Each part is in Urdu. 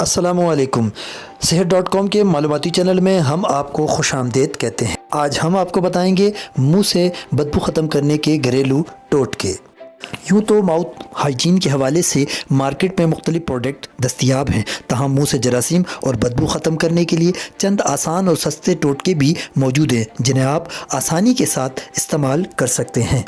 السلام علیکم۔ صحت.com کے معلوماتی چینل میں ہم آپ کو خوش آمدید کہتے ہیں۔ آج ہم آپ کو بتائیں گے منہ سے بدبو ختم کرنے کے گھریلو ٹوٹکے۔ یوں تو ماؤتھ ہائیجین کے حوالے سے مارکیٹ میں مختلف پروڈکٹ دستیاب ہیں، تاہم منہ سے جراثیم اور بدبو ختم کرنے کے لیے چند آسان اور سستے ٹوٹکے بھی موجود ہیں جنہیں آپ آسانی کے ساتھ استعمال کر سکتے ہیں۔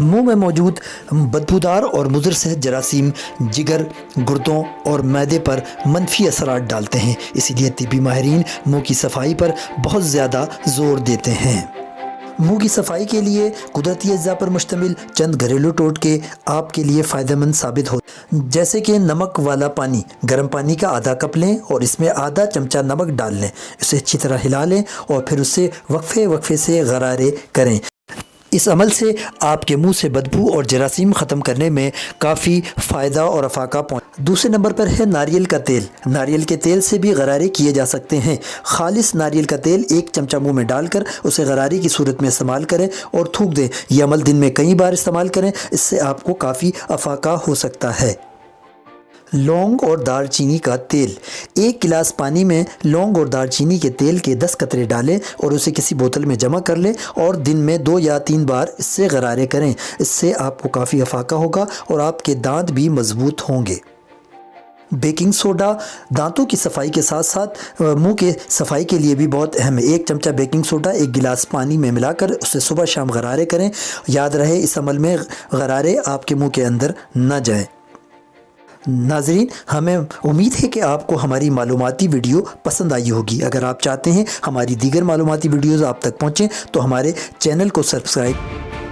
منہ میں موجود بدبودار اور مضر صحت جراثیم جگر، گردوں اور معدے پر منفی اثرات ڈالتے ہیں، اسی لیے طبی ماہرین منہ کی صفائی پر بہت زیادہ زور دیتے ہیں۔ منہ کی صفائی کے لیے قدرتی اجزاء پر مشتمل چند گھریلو ٹوٹکے آپ کے لیے فائدہ مند ثابت ہوتے ہیں، جیسے کہ نمک والا پانی۔ گرم پانی کا آدھا کپ لیں اور اس میں آدھا چمچہ نمک ڈال لیں، اسے اچھی طرح ہلا لیں اور پھر اسے وقفے سے غرارے کریں۔ اس عمل سے آپ کے منہ سے بدبو اور جراثیم ختم کرنے میں کافی فائدہ اور افاقہ پہنچ۔ دوسرے نمبر پر ہے ناریل کا تیل۔ ناریل کے تیل سے بھی غرارے کیے جا سکتے ہیں۔ خالص ناریل کا تیل ایک چمچہ منہ میں ڈال کر اسے غرارے کی صورت میں استعمال کریں اور تھوک دیں۔ یہ عمل دن میں کئی بار استعمال کریں، اس سے آپ کو کافی افاقہ ہو سکتا ہے۔ لونگ اور دار چینی کا تیل۔ ایک گلاس پانی میں لونگ اور دار چینی کے تیل کے 10 قطرے ڈالیں اور اسے کسی بوتل میں جمع کر لیں اور دن میں 2 یا 3 بار اس سے غرارے کریں۔ اس سے آپ کو کافی افاقہ ہوگا اور آپ کے دانت بھی مضبوط ہوں گے۔ بیکنگ سوڈا دانتوں کی صفائی کے ساتھ ساتھ منہ کے صفائی کے لیے بھی بہت اہم ہے۔ ایک چمچہ بیکنگ سوڈا ایک گلاس پانی میں ملا کر اسے صبح شام غرارے کریں۔ یاد رہے اس عمل میں غرارے آپ کے منہ کے اندر نہ جائیں۔ ناظرین، ہمیں امید ہے کہ آپ کو ہماری معلوماتی ویڈیو پسند آئی ہوگی۔ اگر آپ چاہتے ہیں ہماری دیگر معلوماتی ویڈیوز آپ تک پہنچیں تو ہمارے چینل کو سبسکرائب